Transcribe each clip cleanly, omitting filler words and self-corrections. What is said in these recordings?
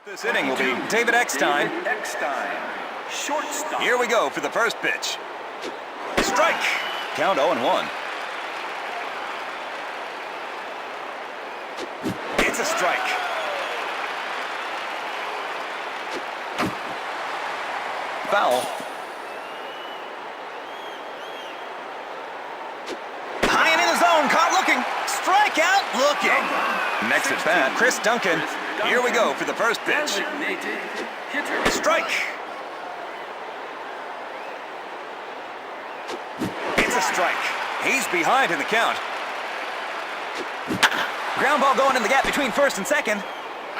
This inning will be David Eckstein. Shortstop. Here we go for the first pitch. Strike. Count 0-1. It's a strike. Foul. High and in the zone, caught looking. Strikeout looking. Next at bat, Chris Duncan. Here we go for the first pitch. Strike. It's a strike. He's behind in the count. Ground ball going in the gap between first and second.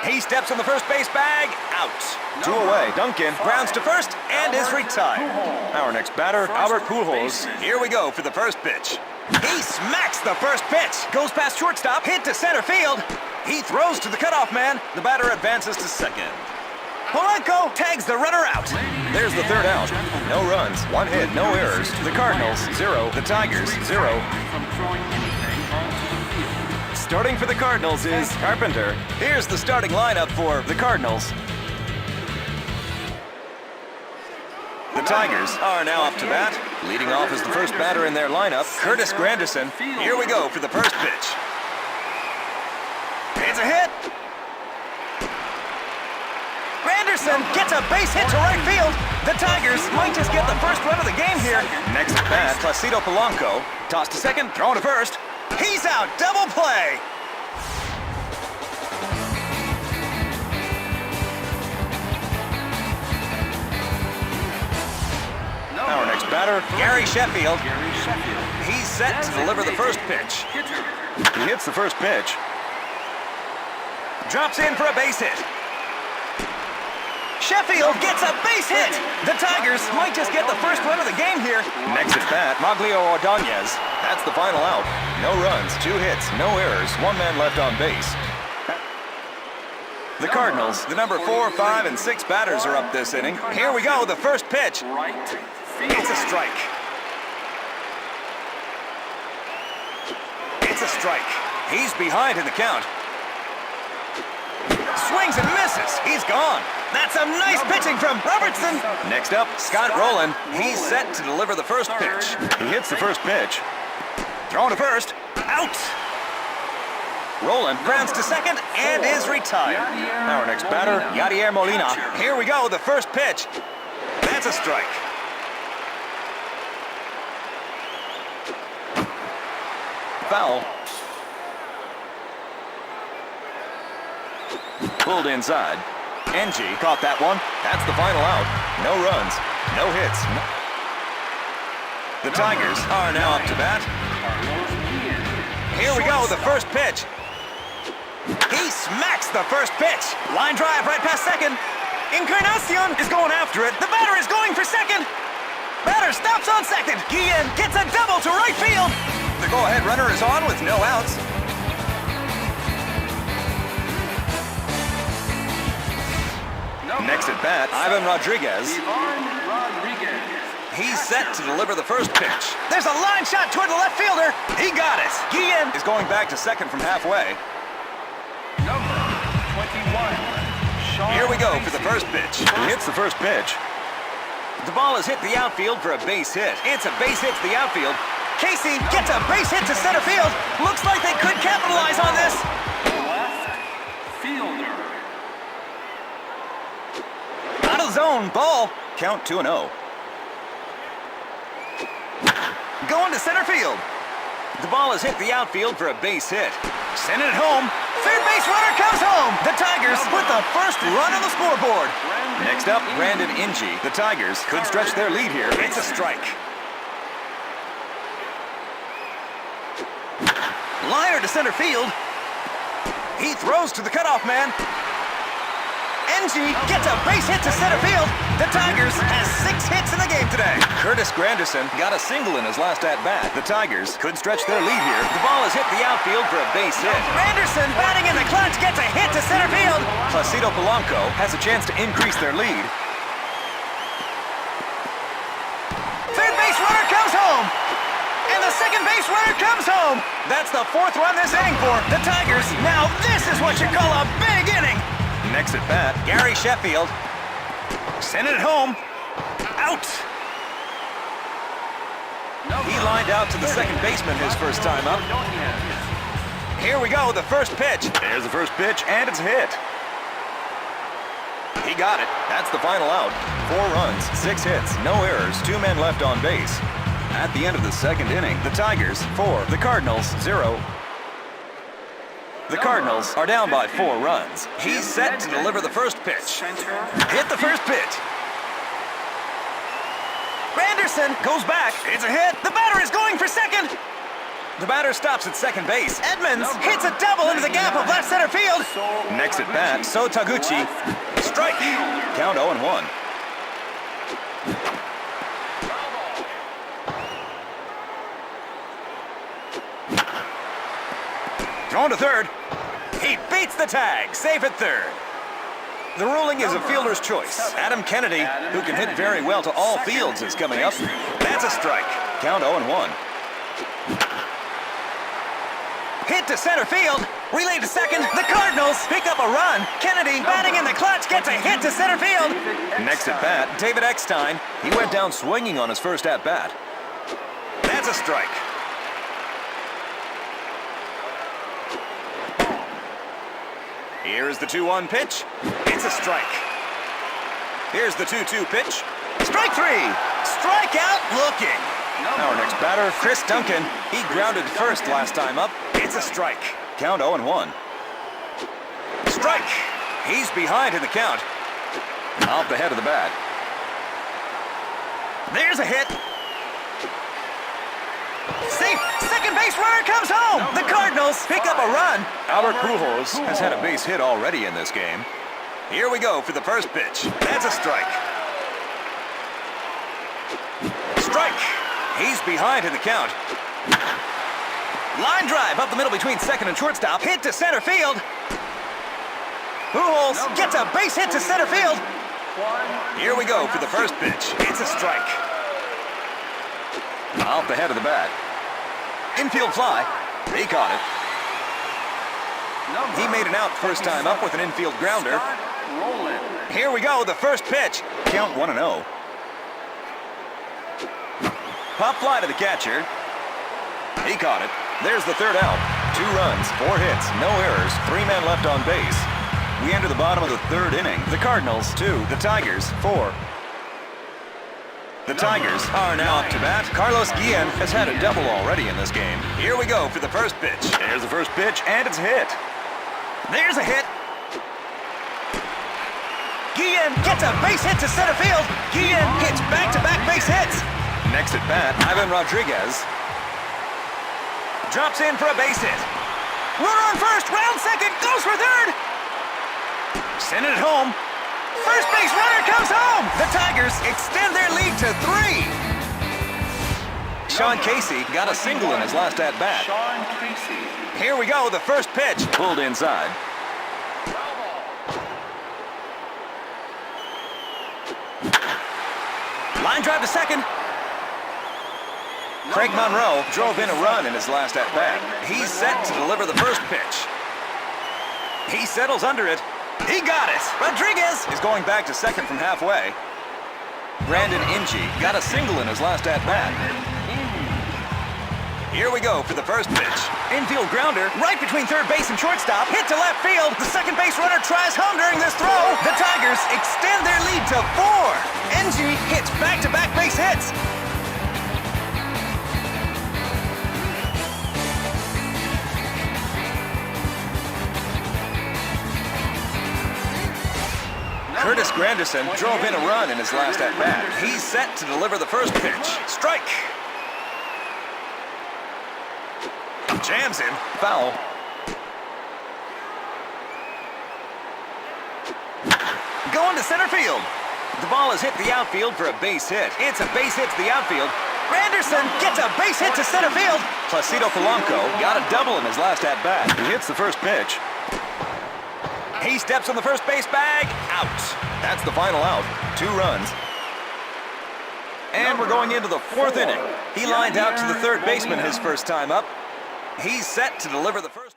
He steps on the first base bag. Out. Two away. Duncan grounds to first and is retired. Our next batter, Albert Pujols. Here we go for the first pitch. He smacks the first pitch. Goes past shortstop. Hit to center field. He throws to the cutoff man. The batter advances to second. Polanco tags the runner out. There's the third out. No runs, one hit, no errors. The Cardinals, 0. The Tigers, 0. Starting for the Cardinals is Carpenter. Here's the starting lineup for the Cardinals. The Tigers are now up to bat. Leading off is the first batter in their lineup, Curtis Granderson. Here we go for the first pitch. It's a hit. Granderson gets a base hit to right field. The Tigers might just get the first run of the game here. Next at bat, Placido Polanco. Toss to second, throw to first. He's out, double play. Our next batter, Gary Sheffield. He's set to deliver the first pitch. He hits the first pitch. Drops in for a base hit. Sheffield gets a base hit. The Tigers might just get the first run of the game here. Next at bat, Maglio Ordonez. That's the final out. No runs, 2 hits, no errors, 1 man left on base. The Cardinals, the number 4, 5, and 6 batters are up this inning. Here we go, the first pitch. It's a strike. It's a strike. He's behind in the count. Swings and misses. He's gone. That's some nice pitching from Robertson. Next up, Scott Rowland. He's set to deliver the first pitch. He hits the first pitch. Thrown to first. Out. Rowland grounds to second and is retired. Our next batter, Yadier Molina. Here we go, the first pitch. That's a strike. Foul. Pulled inside. NG caught that one. That's the final out. No runs, no hits. The Tigers are now up to bat. Here we go, the first pitch. He smacks the first pitch. Line drive right past second. Encarnacion is going after it. The batter is going for second. Batter stops on second. Guillen gets a double to right field. The go-ahead runner is on with no outs. Next at bat, Ivan Rodriguez. He's set to deliver the first pitch. There's a line shot toward the left fielder. He got it. Guillen is going back to second from halfway. Number 21. Here we go for the first pitch. He hits the first pitch. The ball has hit the outfield for a base hit. It's a base hit to the outfield. Casey gets a base hit to center field. Looks like they could capitalize on this. Left fielder. Out of zone, ball. Count 2-0. Going to center field. The ball has hit the outfield for a base hit. Send it home. Third base runner comes home. The Tigers put the first run on the scoreboard. Next up, Brandon Inge. The Tigers could stretch their lead here. It's a strike. Liner to center field. He throws to the cutoff man. NG gets a base hit to center field. The Tigers has 6 hits in the game today. Curtis Granderson got a single in his last at-bat. The Tigers could stretch their lead here. The ball has hit the outfield for a base hit. Granderson batting in the clutch gets a hit to center field. Placido Polanco has a chance to increase their lead. Third base runner comes home. And the second base runner comes home. That's the 4th run this inning for the Tigers. Now this is what you call a big inning. Next at bat, Gary Sheffield. Send it home. Out. He lined out to the second baseman his first time up. Here we go, the first pitch. There's the first pitch, and it's hit. He got it. That's the final out. 4 runs, 6 hits, no errors, 2 men left on base. At the end of the second inning, the Tigers 4, the Cardinals 0. The Cardinals are down by 4 runs. He's set to deliver the first pitch. Hit the first pitch. Granderson goes back. It's a hit. The batter is going for second. The batter stops at second base. Edmonds hits a double into the gap of left center field. Next at bat, So Taguchi. Strike. Count 0-1. Thrown to third. He beats the tag. Safe at third. The ruling is a fielder's choice. Adam Kennedy, who can hit very well to all fields, is coming up. That's a strike. Count 0-1. Hit to center field. Relay to second. The Cardinals pick up a run. Kennedy, batting in the clutch, gets a hit to center field. Next at bat, David Eckstein. He went down swinging on his first at bat. That's a strike. Here's the 2-1 pitch. It's a strike. Here's the 2-2 pitch. Strike 3. Strikeout looking. Our next batter, Chris Duncan. He grounded first last time up. It's a strike. Count 0-1. Strike. He's behind in the count. Off the head of the bat. There's a hit. Safe. Second base runner comes home. The Cardinals pick up a run. Albert Pujols has had a base hit already in this game. Here we go for the first pitch. That's a strike. Strike. He's behind in the count. Line drive up the middle between second and shortstop. Hit to center field. Pujols gets a base hit to center field. Here we go for the first pitch. It's a strike. Off the head of the bat. Infield fly. He caught it. He made an out first time up with an infield grounder. Here we go, the first pitch. Count 1-0. Pop fly to the catcher. He caught it. There's the third out. 2 runs, 4 hits, no errors, 3 men left on base. We enter the bottom of the third inning. The Cardinals 2, the Tigers 4. The Tigers are now up to bat. Carlos Guillen has had a double already in this game. Here we go for the first pitch. There's the first pitch, and it's hit. There's a hit. Guillen gets a base hit to center field. Guillen hits back-to-back base hits. Next at bat, Ivan Rodriguez. Drops in for a base hit. Runner on first, round second, goes for third. Send it home. First base runner comes home. The Tigers extend their lead to 3. Sean Casey got a single in his last at-bat. Sean Casey. Here we go, the first pitch. Pulled inside. Line drive to second. Craig Monroe drove in a run in his last at-bat. He's set to deliver the first pitch. He settles under it. He got it! Rodriguez is going back to second from halfway. Brandon Inge got a single in his last at-bat. Here we go for the first pitch. Infield grounder, right between third base and shortstop. Hit to left field. The second base runner tries home during this throw. The Tigers extend their lead to 4. Inge hits back-to-back base hits. Curtis Granderson drove in a run in his last at-bat. He's set to deliver the first pitch. Strike. Jams him. Foul. Going to center field. The ball has hit the outfield for a base hit. It's a base hit to the outfield. Granderson gets a base hit to center field. Placido Polanco got a double in his last at-bat. He hits the first pitch. He steps on the first base bag. Out. That's the final out. 2 runs. And we're going into the 4th inning. He lined out to the third baseman his first time up. He's set to deliver the first.